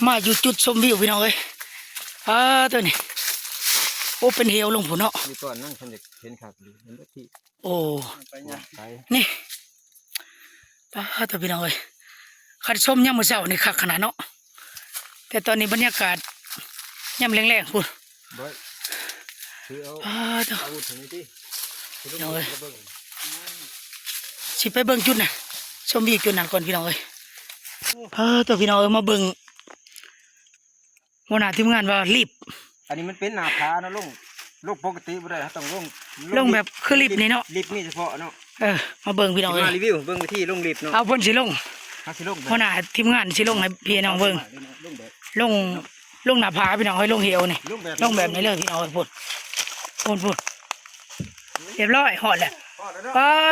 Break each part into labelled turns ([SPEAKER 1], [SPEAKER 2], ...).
[SPEAKER 1] มาอยู่จุดชมวิวพี่น้องเอ้ยตัวนี้โอ้เป็นเหวลงผุนเนาะ
[SPEAKER 2] มีก่อนนั่งฉันเห็นขับอยู่เห็นที่
[SPEAKER 1] โอ้นี่ตัวพี่น้องเอ้ยขัดชมย่ำมือเช้านี่คักขนาดเนาะแต่ตอนนี้บรรยากาศย่ำแรงๆพุ่น
[SPEAKER 2] คือเอาอาวุธถึงนี่ที่
[SPEAKER 1] พี่น้องเอ้ยสิไปเบิ่งจุดน่ะชมวิวจุดนั้นก่อนพี่น้องเอ้ยตัวพี่น้องเอ้ยมาเบิ่งหัวหน้าทีมงานว่ารีบ
[SPEAKER 2] อันนี้มันเป็นหน้าผาเนาะลงปกติบ่ได้ต้อง
[SPEAKER 1] ลงแบบคือรีบนี่เนาะ
[SPEAKER 2] รีบนี่เฉพาะเนาะ
[SPEAKER 1] มาเบิ่งพี่น้องเอ้ย
[SPEAKER 2] มารีวิวเบิ่งวิธีลงรีบเนาะ
[SPEAKER 1] เอาเพิ่นสิลงหัวหน้าทีมงานสิลงให้พี่น้องเบิ่งลงหน้าผาพี่น้องเอ้ยลงเหวนี่ลงแบบนี้เลยพี่น้องเอ้ยพูดเรียบร้อยหอดแล้ว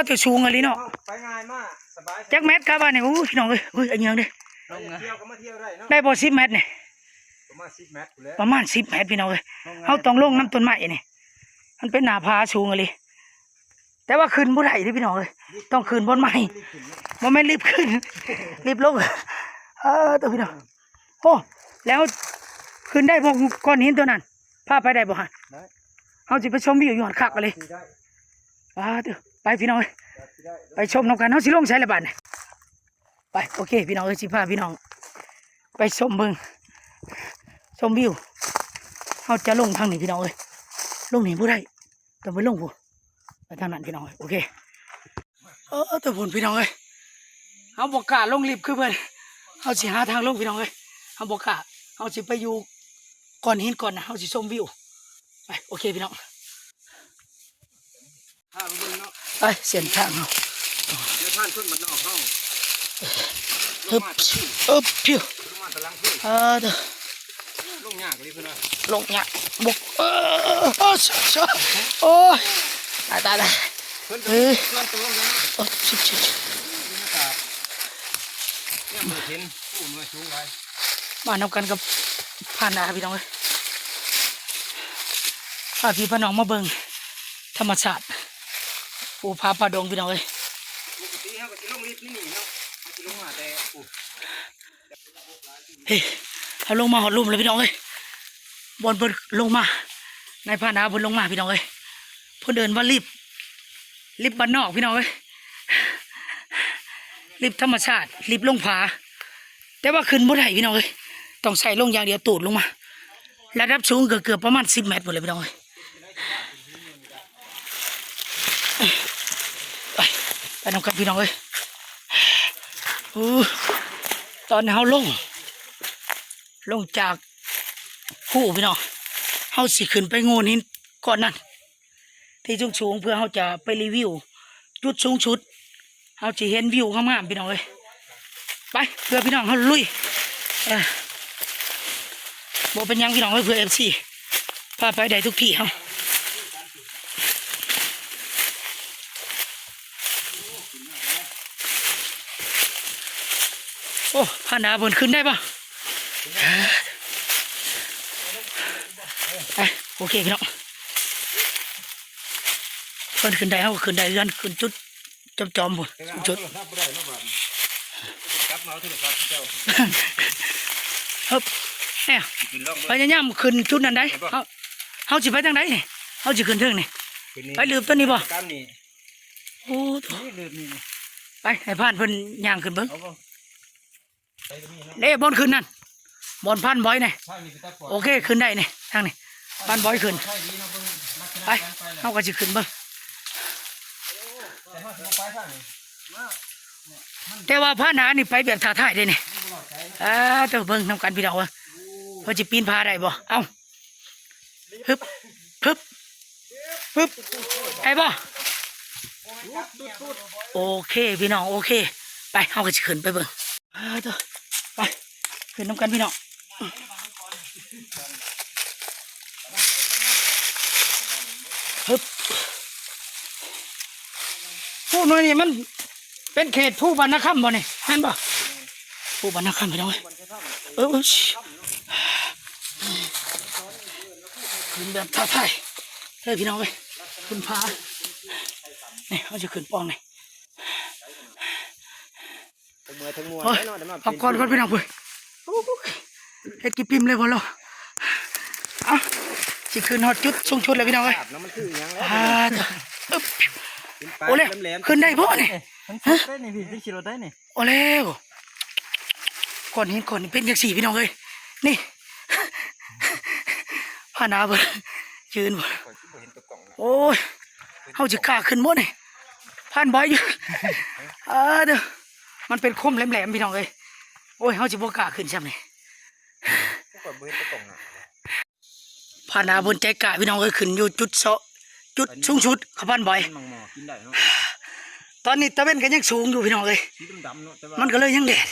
[SPEAKER 1] ตัวสูงอะไรเนาะ
[SPEAKER 2] ไปง่ายมากสบาย
[SPEAKER 1] จักเม็ดครับบ้านนี่พี่น้องเอ้ยอันยังเด้ได้บ่10 เมตรนี่ประมาณ10 เมตรพี่น้องเอ้ยเฮาต้องลงน้ำต้นไม้นี่มันเป็นหน้าผาสูงอะไรแต่ว่าขึ้นบ่ได้เด้พี่น้องเอ้ยต้องขึ้นบนไม้บ่แม่นรีบขึ้นรีบลงตัวพี่น้องโอ้แล้วขึ้นได้บ่ก้อนหินตัวนั้นพาไปได้บ่ฮะเฮาสิไปชมวิวอยู่หันคักเลยเด้อไปพี่น้องไปชมน้ำกันเฮาสิลงใช้ละบาทนี่ไปโอเคพี่น้องสิพาพี่น้องไปชมเบิ่งชมวิวเฮาจะลงทางนี้พี่น้องลงนี่บ่ได้ต้องไปลงพุ่นไปทางนั้นพี่น้องโอเคตัวพุ่นพี่น้องเฮาบ่กล้าลงลิฟต์คือเพิ่นเฮาสิหาทางลงพี่น้องเฮาบ่กล้าเฮาสิไปอยู่ก้อนหินก่อนนะเฮาสิชมวิวไปโอเคพี่น้องไปเส้นทางเฮา
[SPEAKER 2] ท่านขึ้นมันนอกห้อง
[SPEAKER 1] พิวเด้อ
[SPEAKER 2] ลงยากเลยเพื่อน
[SPEAKER 1] ลงยากบกโอ้ยตายชิมานำกันกับผ่านนาพี่น้องพาพี่พน้องมาเบิ่งธรรมชาติปูผาป่าดงพี่น้องปกติเขาก็จะลงลิฟต์นี่เนาะจะลงมาแต่เขาลงมาหอดลุ่มเลยพี่น้องบนเพิ่นลงมาในผ่านนาเพิ่นลงมาพี่น้องเพิ่นเดินว่าลิฟต์บ้านนอกพี่น้องลิฟต์ธรรมชาติลิฟต์ลงผาแต่ว่าขึ้นบ่ได้พี่น้องต้องใส่ลงอย่างเดียวตูดลงมาระดับสูงเกือบประมาณ10 เมตรหมดเลยพี่น้องไปน้องกันพี่น้องตอนนี้เขาลงจากผู้พี่น้องเขาสิขึ้นไปโง่หินก่อนนั่นที่สูงเพื่อเขาจะไปรีวิวจุดสูงสุดเขาจะเห็นวิวงามๆพี่น้องไปเพื่อพี่น้องเขาลุยบอกเป็นยังพี่น้องเพื่อFCพาไปได้ทุกที่เขาโอ้ผ่านนาบนขึ้นได้ป่ะโอเคพี่น้องเพิ่นขึ้นได้เขาขึ้นได้เรื่อนขึ้นจุดจอมบุญจุดเนี่ยพยายามขึ้นจุดนั้นได้เขาจะไปทางไหนนี่เขาจะขึ้นเทิงนี่ไปลืมต้นนี้ป่ะโอ้ไปให้ผ่านเพิ่นย่างขึ้นเบิ้งเล่บอลขึ้นนั่นบอลพันบอยเนี่ยโอเคขึ้นได้เนี่ยทางนี้พันบอยขึ้นไปเขาก็จะขึ้นเบิ้งแต่ว่าพาหนานี่ไปแบบท้าทายได้เนี่ยตัวเบิ้งทำการพี่น้องว่าจะปีนพาได้บ่เอ้าฮึบไอ้บ่โอเคพี่น้องโอเคไปเขาก็จะขึ้นไปเบิ้งตัวไปขึ้นน้ำกันพี่น้องผู้น้อยนี่มันเป็นเขตผู้บรรณคำบ่เนี่ยนั่นบ่ผู้บรรณคำพี่น้องขึ้นแบบท้าทายเลยพี่น้องขึ้นพาเนี่ยเขาจะขึ้นป้องเนี่ยพักก่อนพี่น้องเพื่อน เฮ็ดกี่ปิมเลยพอเราเอาสิขึ้นฮอดจุดสูงชุดเลยพี่น้องเอ้ย
[SPEAKER 2] น้ำมันคืออย่างแล้ว
[SPEAKER 1] อึ๊บโอ้เลยขึ้นได้บ่เนี่ย
[SPEAKER 2] มันได้นี่พี่ขี่รถได้นี่
[SPEAKER 1] โอ้แล้วก่อนนี้เป็นจังสี่พี่น้องเอ้ยนี่พานาเบิ่ยืนบ่โอ้ยเฮาสิกล้าขึ้นบ่นี่ผ่านบ่อยอยู่เด้อมันเป็นคมแหลมๆพี่น้องเอ้ยโอ้ยเฮาสิบ่กล้าขึ้นซ้ำนี่พานาบนใจกล้าพี่น้องเอ้ยขึ้นอยู่จุดสูงสุดเขาผ่านบ่อย
[SPEAKER 2] มังหมอกินได้เนาะ
[SPEAKER 1] ตอนนี้ตะเวนก็ยังสูงอยู่พี่น้องเอ้ย
[SPEAKER 2] สีดำๆเนาะแต่ว่า
[SPEAKER 1] มันก็เลยยังแดด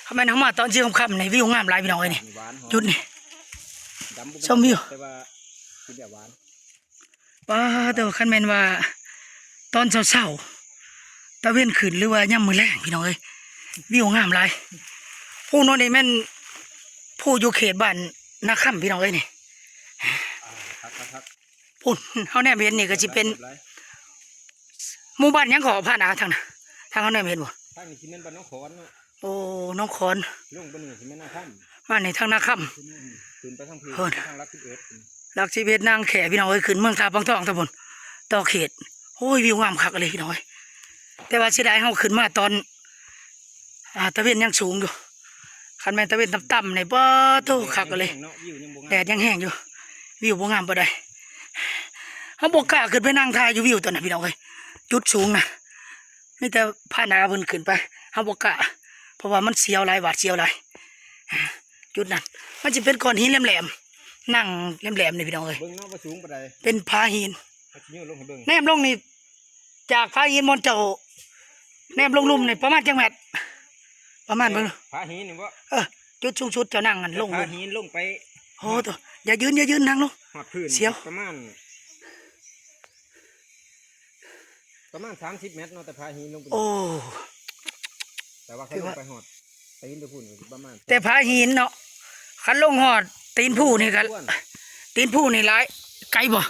[SPEAKER 1] ทำไมเขามาตอนเช้าค่ำในวิวงามหลายพี่น้องเอ้ยนี่
[SPEAKER 2] หวานหอม
[SPEAKER 1] จุดนี่
[SPEAKER 2] ดำบ่
[SPEAKER 1] ชมวิว
[SPEAKER 2] แต่ว่ากินแบบหวาน
[SPEAKER 1] ป้าแต่ว่าคันแม่นว่า ตอนเช้าๆตะเวนขึ้นหรือว่าย่ำมือแรงพี่น้องเอ้ยวิวงามหลายผู้โน้นนี่แม่นผู้อยู่เขตบ้านนาค่ำพี่น้องเอ้ยนี่
[SPEAKER 2] ครับ
[SPEAKER 1] พุ่นเขาแนมเห็นนี่ก็จะเป็นหมู่บ้านหยังขอผ่านอาทางน่ะทางเขาแนมเห็นบ่
[SPEAKER 2] ทางนี้สิแม่นบ้านน้องขอนเนาะ
[SPEAKER 1] โอ้น้องคอน
[SPEAKER 2] ลงไปนี่สิแม่นน้าค่ำ
[SPEAKER 1] บ้านนี่ทางนาค่ำ
[SPEAKER 2] ขึ้นไปทางเพล
[SPEAKER 1] เพิ่น
[SPEAKER 2] ทางรักที่เอิร์ด
[SPEAKER 1] หลักชีวิตนางแขพี่น้องเอ้ยขึ้นเมืองทาปังทองตะบนต่อเขตโอ้ยวิวงามคักเลยพี่น้องเอ้ยแต่ว่าเสียดายเฮาขึ้นมาตอนตะเวนยังสูงอยู่คันแม่นตะเวนต่ำๆในบ่โตคักเลย
[SPEAKER 2] เนาะวิวยังบ่งาม
[SPEAKER 1] แดดยังแห้งอยู่วิวบ่งามบ่ได้เฮาบ่กล้าขึ้นไปนั่งถ่ายอยู่วิวตัวน่ะพี่น้องเอ้ยจุดสูงน่ะมีแต่พาหนาเพิ่นขึ้นไปเฮาบ่กล้าเพราะว่ามันเสียวหลายหวาดเสียวหลายจุดนั้นมันสิเป็นก้อนหินแหลมๆนั่งแหลมๆนี่พี่น้องเอ้ย
[SPEAKER 2] เบิ่งเนาะว่าสูงปานใด
[SPEAKER 1] เป็นผาหิน
[SPEAKER 2] เอาสิโยนลงให้เบิ่ง
[SPEAKER 1] แนมลงนี่จากผาหินมอนเจ้าแนมลงลุ่มนี่ประมาณจังแมตรประมาณเบิ่ง
[SPEAKER 2] ผาหินนี่บ่
[SPEAKER 1] จุดสูงสุดเจ้านั่งกันลง
[SPEAKER 2] ผา
[SPEAKER 1] ลุ่ม
[SPEAKER 2] หินลงไป
[SPEAKER 1] โอ้ตัวอย่ายืนนั่งลง
[SPEAKER 2] หอดพื้น
[SPEAKER 1] เสียว
[SPEAKER 2] ประมาณ30 เมตรเนาะแต่ผาหินลงไป
[SPEAKER 1] โอ้
[SPEAKER 2] แต่ว่าเขาลงไปหอดตีนไปพุ่นประมาณ
[SPEAKER 1] แต่ผาหินเนาะคันลงหอดตีนผู้นี่กันตีนผู้นี่หลายไกลบ่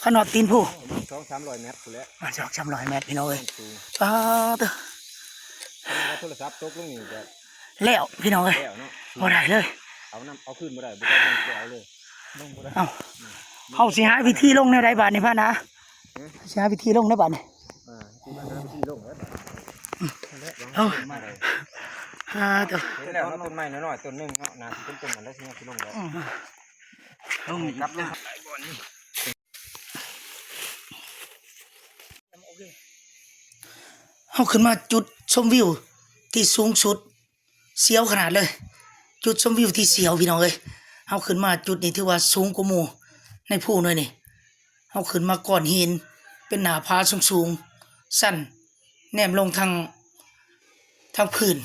[SPEAKER 1] ขนาดตีนผู้
[SPEAKER 2] 200-300 เมตรพุ่นแหละ
[SPEAKER 1] มัน200-300 เมตรพี่น้องเอ้ย
[SPEAKER 2] สูง
[SPEAKER 1] ตัว
[SPEAKER 2] โทรศัพท์ตกลงนี่ก็
[SPEAKER 1] แล้วพี่น้องเอ้ย
[SPEAKER 2] แล้วเนาะ
[SPEAKER 1] บ่ได้เลย
[SPEAKER 2] เอาขึ้นบ่ได้บ่ต้องลงเอาเลยลงบ่ได้
[SPEAKER 1] เอ้าเฮาสิหาวิธีลงแนวใดบาดนี่พ่อนะสิหาวิธีลงได้บาดนี่
[SPEAKER 2] ที่มันน้ำที่ลงแล้ว
[SPEAKER 1] เอ้าตัว
[SPEAKER 2] เห็นแล้วต้นไม้น้อยๆต้นนึงเนาะน่าสิเป็นต้นนั้นแล้วสิลงแล้วลงกลับลงหลายบ่อนนี่
[SPEAKER 1] เฮาขึ้นมาจุดชมวิวที่สูงสุดเสียวขนาดเลย จุดชมวิวที่เสียวพี่น้องเอ้ยเฮาขึ้นมาจุดนี้ถือว่าสูงกว่าหมู่ในภูหน่อยนี่เฮาขึ้นมาก่อนหินเป็นหน้าผาสูงๆสั้นแนมลงทางพื้น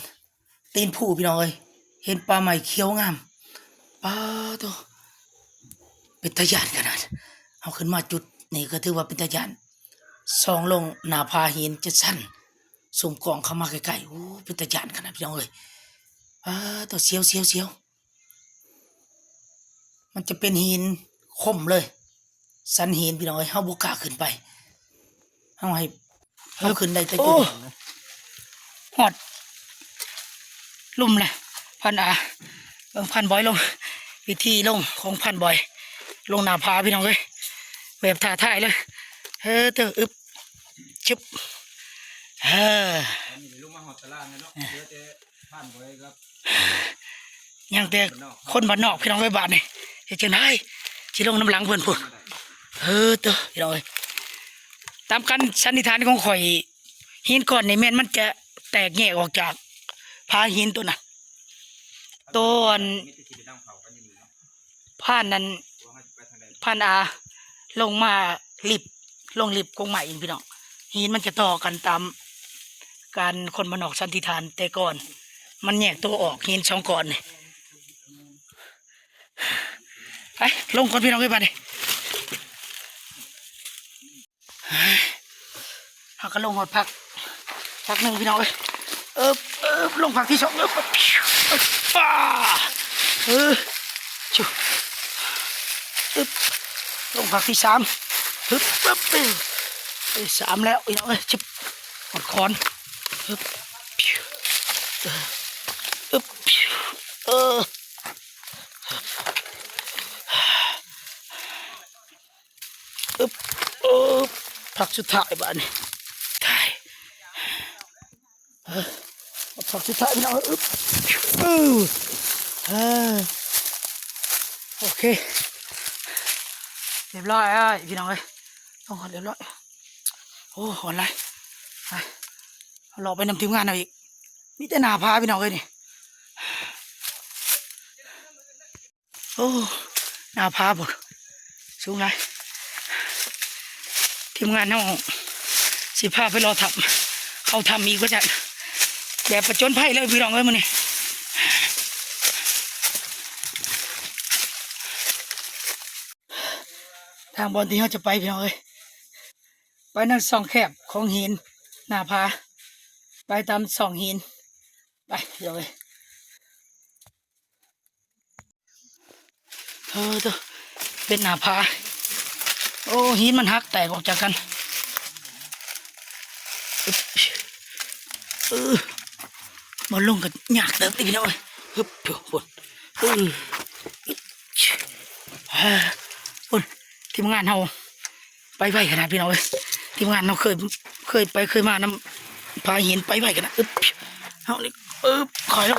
[SPEAKER 1] ตีนภูพี่น้องเอ้ยเห็นป่าไม้เขียวงามป้าตัวเป็นตาย้านขนาดเฮาขึ้นมาจุดนี้ก็ถือว่าเป็นตาย้านส่องลงหน้าผาหินจะสั้นสูงกองเข้ามาใกล้ๆโอ้เป็นตาย้านขนาดพี่น้องเอ้ยตัวเสียวมันจะเป็นหินคมเลยสันหินพี่น้องเอ้ยเฮาบ่กล้าขึ้นไปเฮาขึ้นได้แต่จุดฮอดลุ่มเลยพันเบิ่งพันบอยลงวิธีลงของพันบอยลงหน้าผาพี่น้องเอ้ยแบบท้าทายเลยเตออึบชึบ
[SPEAKER 2] ลงมาหอดตารางเนาะเดี๋ยวจะผ่านบ่ครับ
[SPEAKER 1] ยังแต่คนบ้านนอกพี่น้องเอ้ยบ้านนี่เฮ็ดจังได๋สิลงน้ำหลังเพิ่นพุ่นเตอพี่น้องเอ้ยตามกันสันนิษฐานของข่อยหินก้อนนี่แม่นมันจะแตกแยกออกจากผาหินตัวน่ะต้นผ่านนั้นผ่านลงมาลงลิบกงใหม่พี่น้องหินมันจะต่อกันตามการคนบ้านนอกสันนิษฐานแต่ก่อนมันแยกตัวออกหิน2ก้อนนี่ไปลงก่อนพี่น้องเอ้ยบ้านนี่เขาก็ลงหมดพักหนึ่งพี่น้องเอ้ยลงพักที่2ป้าจุลงพักที่3ปึ๊บ3แล้วพี่น้องเอ้ยชิบหมดคอน ผักสุดท้ายบ้านนี่ถ่ายผักสุดท้ายพี่น้องอึ๊บโอเคเรียบร้อยพี่น้องเลยต้องเรียบร้อยโอ้หอนไรเราไปนำทีมงานเอาอีกมีแต่หนาพาพี่น้องเลยนี่โอ้หนาพาหมดสูงไรทีมงานน้องสิพาไปรอทำเขาทำอีกก็จะแบบประจนภัยเลยพี่น้องเลยมันนี่ทางบอลที่เขาจะไปพี่น้องเลยไปนั่งส่องแคบของหินหน้าผาไปตามส่องหินไปเดี๋ยวเลยตัวเป็นหน้าผาโอ้หินมันหักแตกออกจากกันมาลงกันหยากเติมตีพี่น้องเลยฮึบปนปนทีมงานเราไปไหวขนาดพี่น้องเลยทีมงานเราเคยไปเคยมานำพาหินไปไหวขนาดเอานี่คอยแล้ว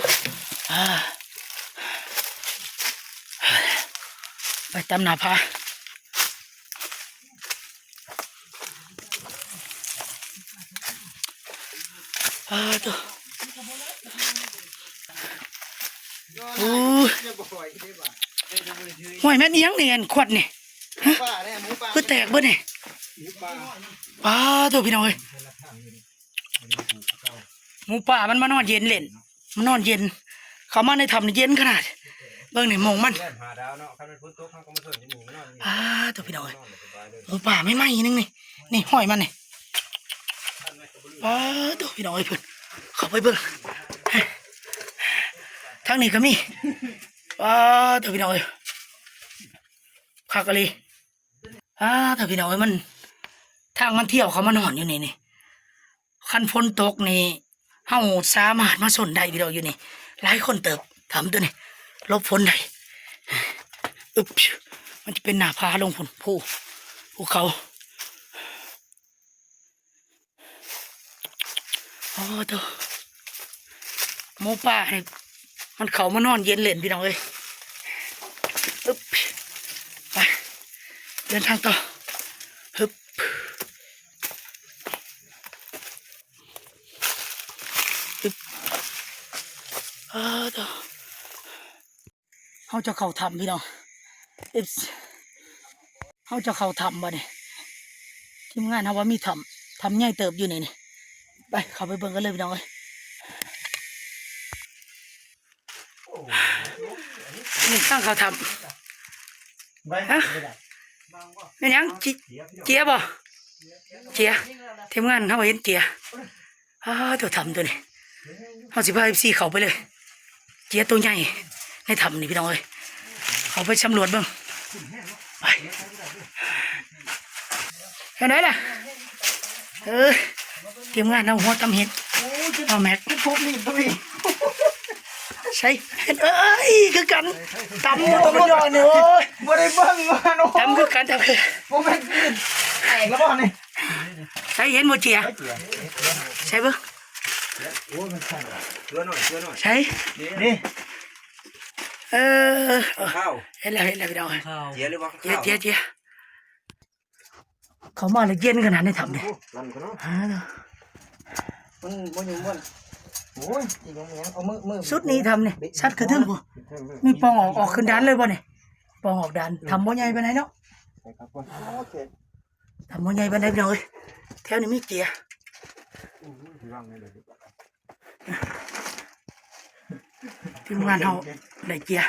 [SPEAKER 1] ไปตามหน้าผาตัวห้วยแม่นยังเนี่ยขวดเนี่ยเพื่อแตกเพื่อเนี่ยตัวพี่น้องเอ้ยหมูป่ามันมานอนเย็นเล่นมันนอนเย็นเขามาในถ้ำเย็นขนาดเบิ่งเนี่ยมองมันตัวพี่น้องเอ้ยหมูป่าไม่ไหม้นึงนี่ห้อยมันเนี่ยตัวพี่น้องเอ้ยเพื่อนเข้าไปเบิ่งทางนี้ก็มีตัวพี่น้องเอ้ยขากะลีตัวพี่น้องเอ้ยมันทางมันเที่ยวเขามานอนอยู่นี่คันฝนตกนี่เฮาสามารถมาสนได้พี่น้องอยู่นี่หลายคนเติบทำตัวนี่ลบฝนได้มันจะเป็นหน้าผาลงฝนภูเขาตัวหมูป่าเนี่ยมันเขามานอนเย็นเล่นพี่น้องเอ้ยไปเดินทางต่อต่อเขาจะเข้าทำพี่น้องเขาจะเข้าทำบ่เนี่ยทีมงานเขาว่ามีทำใหญ่เติบอยู่นี่ไปเข้าไปเบิ่งกันเลยพี่น้องเอ้ยนี่ข้างเขาทำฮะเป็นยังเจียบ่เจียทีมงานเขาเห็นเจียตัวทำตัวนี้เขา15 14เขาไปเลยเจียตัวใหญ่ในทำนี่พี่น้องเอ้ยเขาไปสำรวจเบิ่งไปแค่ไหนล่ะทีมงานเอาหัวตำเห็ดเอาแม็กพบนี่ตัวนี้ใช่คือกันตำอยู่ตรงยอดเนี่ยโอ้ยบ่ได้เบิ่งมาโน้ตำคือกันแต่โมเมนต์แตกแล้วบ่เนี่ยใช่เห็นโมเจียใช่เบิ่งใช่นี่เห็นแล้วพี่น้องเจียหรือเปล่าเจียเขามาเลยเย็นขนาดนี้ทำเนี่ยมันอยู่บนโอ้ยเอามือชุดนี้ทำเนี่ยชัดขึ้นเท่าบ่มีปองออกขึ้นด้านเลยบ่เนี่ยปองออกด้านทำบ่ใหญ่ไปไหนเนาะทำบ่ใหญ่ไปไหนพี่น้องเอ้ยแถวนี้มีเกียร์ทีมงานเขาได้เกียร์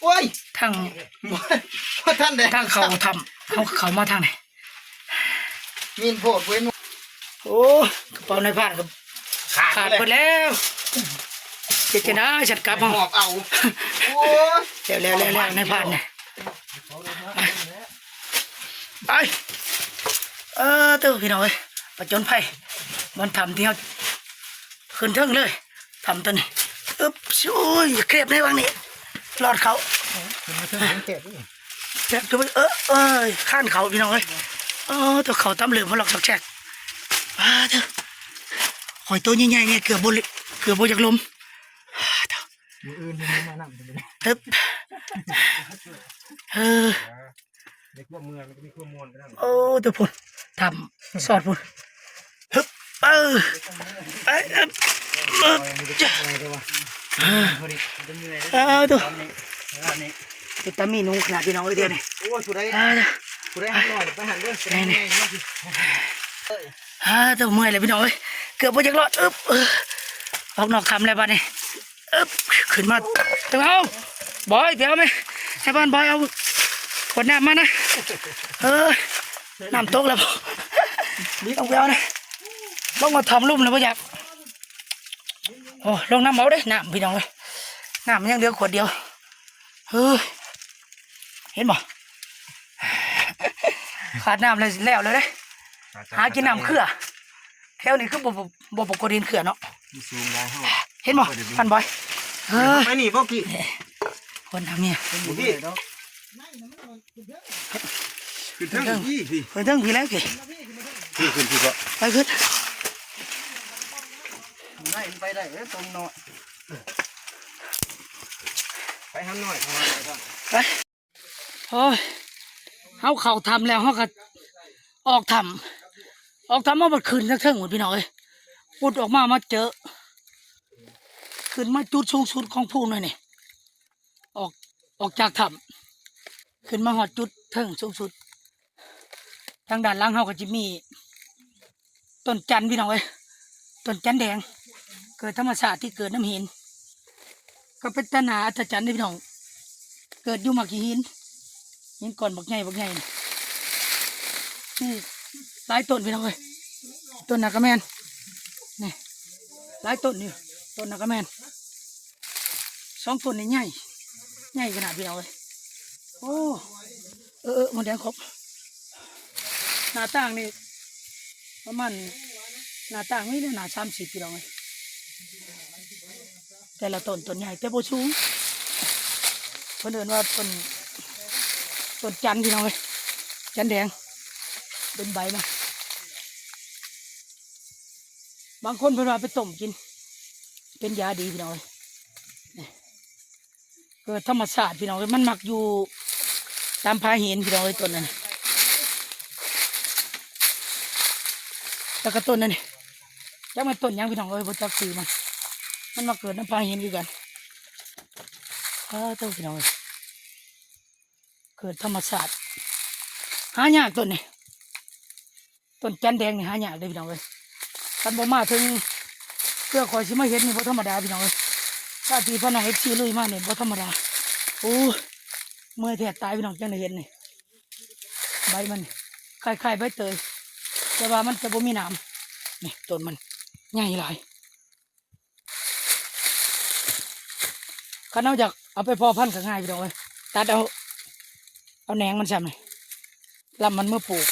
[SPEAKER 1] โอ้ยทางท่านเด้ทางเขาทำเขามาทางไหนมีนโพดเว้นโอ้กระเป๋าในผ้ากับขาดไปแล้วเจ๊นะฉันกลับมาหอบเอาแล้วในผ้าเนี่ยไปตัวพี่น้องเอ้ยประจนภัยมันทำที่เขาขึ้นเทิงเลยทำตัวนี้โอ้ยเครียบในวังนี้รอดเขา
[SPEAKER 2] มันมาเทิงเก็บนี่
[SPEAKER 1] แจ๊กตัวข้านเขาพี่น้องเอ้ยตัวเขาตำเหลืองมาหลอกสักแจ๊กเถอะหอยตัวใหญ่ๆเนี่ยเกือบโบจากลม
[SPEAKER 2] มืออื่นมันมานั่งเลย
[SPEAKER 1] เฮ้ย
[SPEAKER 2] เด็กพวกเมืองมันก็มีข้อมูลไปนั่ง
[SPEAKER 1] ตัวพุ่นทำสอดพุ่นฮึบตัวติดตามีนุ่งขนาดพี่น้องเดียวนี่
[SPEAKER 2] โอ้สุดได้สุดได้หันหน่อยไปหันด้วย
[SPEAKER 1] ตัวเมื่อยเลยพี่น้องเอ้ยเกือบโบจากรอดออกนอกคำอะไรบ้านนี่ขึ้นมาตัวเอาบอยเดี๋ยวไหมไอ้บ้านบอยเอาขวดน้ำมานะน้ำตกแล้วนี่ต้องเบี้ยวนะบ้องมาทำลุ่มเลยพ่ออยากลงน้ำเมาได้น้ำพี่น้องเลยน้ำมันยังเหลือขวดเดียวเห็นบ่ขาดน้ำเลยแล้วเลยหากินน้ำเขื่อแถวนี้คือบ่ปกติเขื่อเนาะเห็นบ่พันบอย
[SPEAKER 2] ไม่หนีบ่กี่
[SPEAKER 1] คนทำเนี่ย
[SPEAKER 2] คือทั้งพี่พี่
[SPEAKER 1] คือทั้งพี่แล้วกี่
[SPEAKER 2] ขึ้นพี่ก็
[SPEAKER 1] ไปขึ้น
[SPEAKER 2] ได้ไปได้ตรงหน่อยไปทำหน่อย
[SPEAKER 1] ไปเขาทำแล้วเขาก็ออกทำมาบัดคืนสักเท่งหมดพี่น้อยปุดออกมาเจอขึ้นมาจุดสูงสุดของภูหน่อยนี่ออกจากถ้ำขึ้นมาหอดจุดเทิงสูงสุดทางด้านล่างเขาก็จะมีต้นจันพี่น้องเอ้ยต้นจันแดงเกิดธรรมชาติที่เกิดน้ำหินก็เป็นตนาอัศจรรย์พี่น้องเกิดอยู่มากี่หินก่อนบักใหญ่นี่หลายต้นพี่น้องเอ้ยต้นนักกระแมนนี่หลายต้นนี่ต้นนักกระแมน2 ต้นนี่ใหญ่ขนาดพี่น้องเอ้ยมันแดงครบหน้าต่างนี่ประมาณหน้าต่างนี่หน้า30พี่น้องเลยแต่ละต้นใหญ่แต่โบสูงเพื่อนเดินว่าต้นจันพี่น้องเลยจันแดงเป็นใบมาบางคนเพื่อนว่าไปต้มกินเป็นยาดีพี่น้องเลยเกิดธรรมชาติพี่น้องเลยมันหมักอยู่ตามพาหินพี่น้องเลยต้นนั้นแล้วก็ต้นนั่นนี่จักมันต้นยังพี่น้องเอ้ยบนจักสีมันมาเกิดน้ำพาหินอยู่กันต้นพี่น้องเอ้ยเกิดธรรมชาติหายากต้นนี่ต้นจันแดงนี่หายากเลยพี่น้องเอ้ยกันบ่มาถึงเพื่อคอยสิมาเห็นนี่บ่ธรรมดาพี่น้องเอ้ยชาติพี่น้องFCลุยมาเนี่ยบ่ธรรมดาเมื่อแทบตายพี่น้องจังได้เห็นนี่ใบมันคล้ายๆใบเตยแต่ว่ามันจะบ่มีน้ำนี่ต้นมันใหญ่หลายข้าน้าจากเอาไปพอพันธุ์ก็ง่ายพี่น้องเลยตัดเอาแหนงมันใช่ไหมลำมันเมื่อปลูก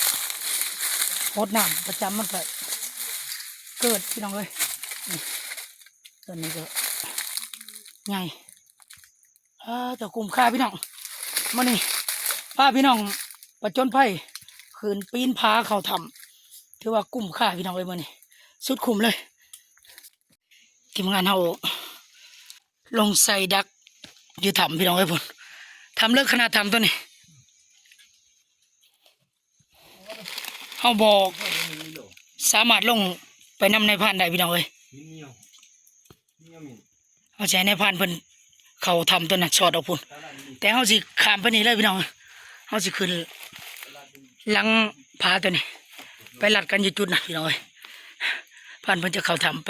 [SPEAKER 1] รดน้ำประจำมันก็เกิดพี่น้องเลยต้นนี้ก็ใหญ่จะกลุ่มค่าพี่น้องมานี่พาพี่น้องประจนภัยขืนปีนผาเขาทำถือว่ากลุ่มค่าพี่น้องเลยมานี่สุดคุ้มเลยทีมงานเราลงใส่ดักอยู่ทำพี่น้องเลยพุ่นทำเลิกขนาดทำตัวนี้เขาบอกสามารถลงไปนำในพานได้พี่น้องเลยเขาใช้ในพานเพิ่นเขาทำตัวนั้นชอดเอาพุ่นแต่เขาสิขามไปนี่เลยพี่น้องเขาสิขึ้นหลังผาตัวนี้ไปหลัดกันอยู่จุดนะพี่น้องเลยพานเพิ่นจะเขาทำไป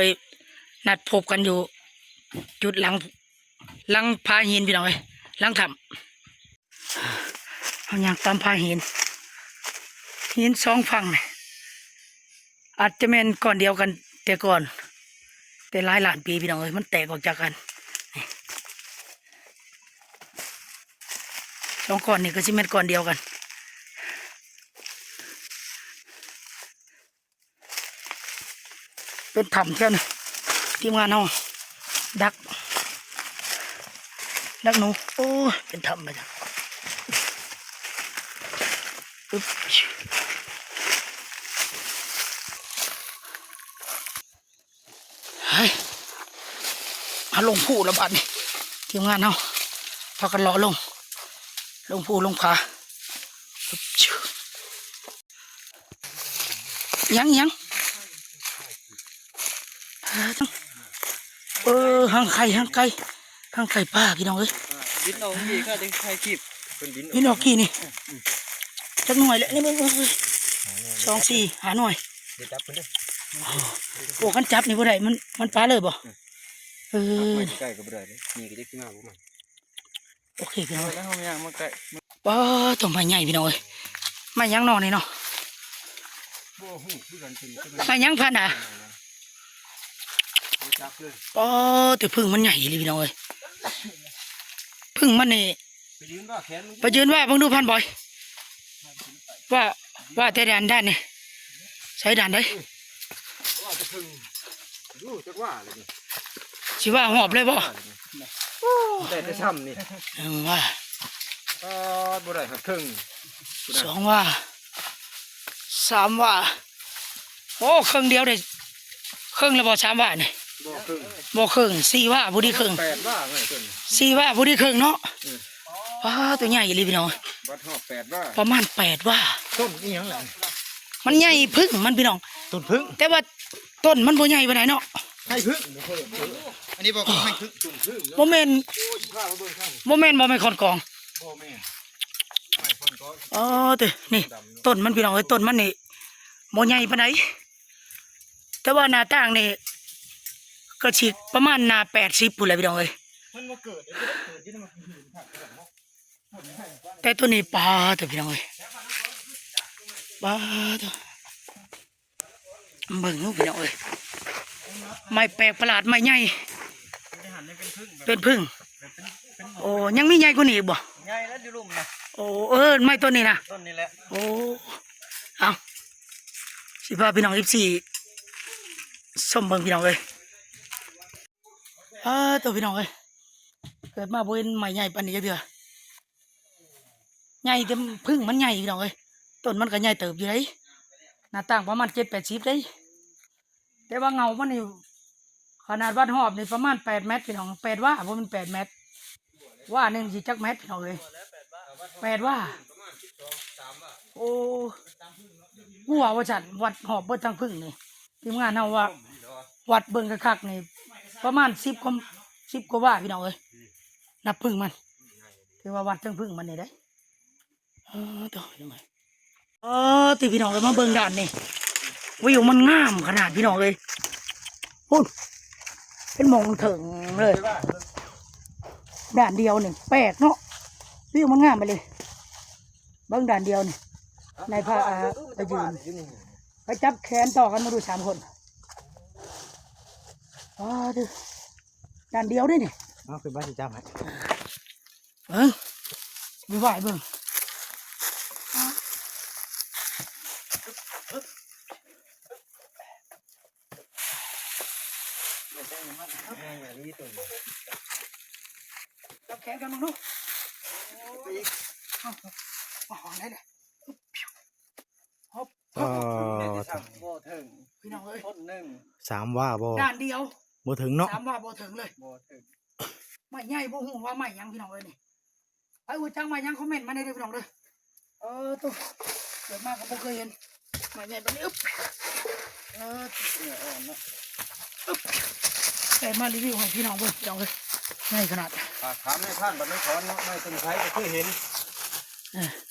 [SPEAKER 1] นัดพบกันอยู่จุดหลังผาหินพี่น้องเลยหลังทำเขาอยากตามผาหิน2 ฝั่งเนี่ยอาจจะเป็นก่อนเดียวกันแต่ก่อนแต่หลายล้านปีพี่น้องเลยมันแตกออกจากกัน2 ก้อนนี่ก็สิเป็นก้อนเดียวกันเป็นถ้ำเท่านี้ทีมงานเราดัก นักหนูโอ้เป็นธรรมเลยจ้ะอึ๊บเฮ้ยมาลงผู้ระบาดนี่ทีมงานเราพากันรอลงผู้ลงผาอึ๊บชิวยังหางไข่ป้าพี่น้องเอ้ย
[SPEAKER 2] บินออกกี่ก็ได้ใช้คลิปเป็นบิน
[SPEAKER 1] พี่น้องกี่นี่จักหน่วยเลยนี่มึง2 4หาหน่วย
[SPEAKER 2] เดี๋ยวจับเพิ่นเด้อ
[SPEAKER 1] โอ้กันจับนี่บ่ได้มันปลาเลยบ่
[SPEAKER 2] ไม่ใกล้ก็บ่ได้เลยมีก็ได้ขึ้นมาบ่มัน
[SPEAKER 1] โอเคพี่น้อง
[SPEAKER 2] แล้วเฮาย่างมาใกล้
[SPEAKER 1] ป้าต้องไปใหญ่พี่น้องเอ้ยไม่ยังนอนนี่เนาะ
[SPEAKER 2] บ่ฮู้คือกันเป็น
[SPEAKER 1] ไม่ยังพันอ่ะ
[SPEAKER 2] จับเลย
[SPEAKER 1] ป้าแต่พึ่งมันใหญ่เลยพี่น้องเอ้ยพึ่งมันนี่
[SPEAKER 2] ไปยืนว่าแขน
[SPEAKER 1] ไปยืนว่าเบิ่งดูพันบ่อยว่าแต่ด้านนี่ใช้ด้านใด
[SPEAKER 2] ว่าจะพึ่งดูจักว่าเลยนี่
[SPEAKER 1] สิว่าหอบเลยบ่
[SPEAKER 2] ได้แต่ช้ำนี่
[SPEAKER 1] 1ว่า
[SPEAKER 2] บ่ได้หักพึ่ง
[SPEAKER 1] 2ว่า3ว่าโอ้ครึ่งเดียวได้ครึ่งแล้วบ่3ว่านี่
[SPEAKER 2] บ่พึ่ง
[SPEAKER 1] บ่ครึ่ง4ว่าบ่ได้ครึ่ง
[SPEAKER 2] 8ว่าไงเพิ่น
[SPEAKER 1] 4ว่าบ่ได้ครึ่งเนาะป้าตัวใหญ่เลยพี่น้อง
[SPEAKER 2] วัดฮอบ8ว่า
[SPEAKER 1] ประมาณ8ว่า
[SPEAKER 2] ต้นอีหยังล่ะ
[SPEAKER 1] มันใหญ่พึ่งมันพี่น้อง
[SPEAKER 2] ต้นพึ่ง
[SPEAKER 1] แต่ว่าต้นมันบ่ใหญ่ปานใดเนาะ
[SPEAKER 2] ให้พึ่งอันนี้บอกให้พึ่งต้นพึ่ง
[SPEAKER 1] บ่แม่น
[SPEAKER 2] โอ้ยพามาเบิ่งข้าง
[SPEAKER 1] บ่แม่นคอนกอง
[SPEAKER 2] บ่แม่นไม่คนก็
[SPEAKER 1] อ๋อเด้นี่ต้นมันพี่น้องเอ้ยต้นมันนี่บ่ใหญ่ปานใดแต่ว่าหน้าต่างนี่ก็สิประมาณหน้า80พุ่นแหละพี่น้องเอ้ย
[SPEAKER 2] มันมาเกิดเกิดที่มันหินผักเนาะ
[SPEAKER 1] แต่ตัวนี้ปลาเด้อพี่น้องเอ้ยปลาเด้อเบิ่งดูพี่น้องเอ้ยไม่แปลกประหลาดไม่ใหญ่เป็นพึ่งโอ้ยังมีใหญ่กว่านี้อีกบ่
[SPEAKER 2] ใหญ่แล้วอยู่ลุ่มนะ
[SPEAKER 1] โอ้ไม่ต้นนี้นะ
[SPEAKER 2] ต้นนี้แหละ
[SPEAKER 1] โอ้เอาสิพาพี่น้อง14ส้มเบิ่งพี่น้องเอ้ยตัวพี่น้องเอ้ยเกิดมาบ่เห็นใหม่ใหญ่ปานนี้จักเทื่อใหญ่แต่พึ่งมันใหญ่พี่น้องเอ้ยต้นมันก็ใหญ่เติบอยู่เด้หน้าต่างประมาณ7-80เด้แต่ว่าเงามันนี่ขนาดวัดหอบนี่ประมาณ8 เมตรพี่น้อง8ว่าบ่มัน8 เมตรว่าหนึงสิจักเมตรพี่น้องเอ้ย8ว่าโอ้หัวว่าจัดวัดหอบเบิดทั้งพึ่งนี่ทีมงานเฮาว่าวัดเบิ่งคักๆนี่ประมาณ10 กว่าว่าพี่น้องเอ้ยนับพึ่งมันถือว่าวัดทั้งพึ่งมันนี่ได้ตัวยังไงตีพี่น้องเอ้ยมาเบิ่งด้านนี่วิวมันงามขนาดพี่น้องเลยพูดเป็นหมองถึงเลยด่านเดียวนี่แปลกเนาะวิวมันงามไปเลยเบิ่งด่านเดียวนี่นายพาไปยืนไปจับแขนต่อกันมาดู3 คนดูด่านเดียวด้วยนี่
[SPEAKER 2] เอาขึ้นบ้านสิจับให้
[SPEAKER 1] ดูไหวเบิ่งจับแขนกันมึงดูได้เลยฮบ
[SPEAKER 2] บ่ถึง
[SPEAKER 1] พี่น้องเอ้ย
[SPEAKER 2] ต้นหนึ่ง
[SPEAKER 3] 3ว่าบ่
[SPEAKER 1] ด่านเดียว
[SPEAKER 3] บ่ถึงเนาะ
[SPEAKER 1] 3 ว่าบ่ถึงเลย
[SPEAKER 2] บ่ถึง
[SPEAKER 1] ไม่ใหญ่บ่ฮู้ว่าไม่ยังพี่น้องเอ้ยนี่ไอ้หัวจังไม่ยังคอมเมนต์มาได้เด้อพี่น้องเด้อตัวเกิดมาก็บ่เคยเห็นไม่ใหญ่แบบนี้อึ๊บ
[SPEAKER 2] เนี่ยอ่อนเนาะ
[SPEAKER 1] แต่มารีวิวให้พี่น้องเบิ่งพี่น้องเอ้ยใหญ่ขนาด
[SPEAKER 2] ปากขามไม่ผ่านบัดไม่ถอนเนาะไม่ต้องใช้ก็เคยเห็น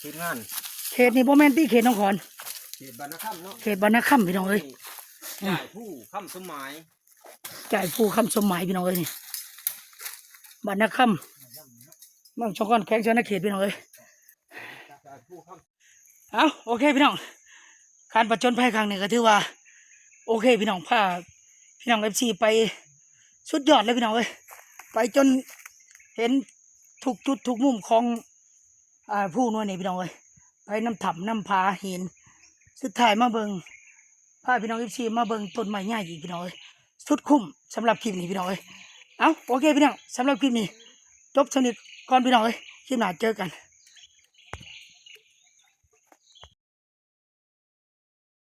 [SPEAKER 2] ทีมงาน
[SPEAKER 1] เขตนี่บ่แม่นที่เขตหนองขอน
[SPEAKER 2] เขตบ้านนาค่ำเนาะ
[SPEAKER 1] เขตบ้านนาค่ำพี่น้องเอ้ย
[SPEAKER 2] จ่ายผู้ค่ำสมัย
[SPEAKER 1] จ่ายผู้คำสมหมายพี่น้องเอ้ยนี่บ้านนาค่ำเมืองชงกอนแข้งชนเขตพี่น้องเอ้ย
[SPEAKER 2] จ่ายผู้ค่ำ
[SPEAKER 1] เอาโอเคพี่น้องการประจนภัยครั้งนี้ก็ถือว่าโอเคพี่น้องพาพี่น้องFCไปสุดยอดเลยพี่น้องเอ้ยไปจนเห็นทุกจุดทุกมุมของผู้น้อยนี่พี่น้องเอ้ยไปน้ำถ้ำน้ำผาหินสุดท้ายมาเบิงพาพี่น้องFCมาเบิงต้นไม้ใหญ่อีกพี่น้องเอ้ยสุดคุ้มสำหรับคลิปนี้พี่น้องเอ้ยเอาโอเคพี่น้องสำหรับคลิปนี้ จบสนิทก่อนพี่น้องเอ้ยคลิปหน้าเจอกัน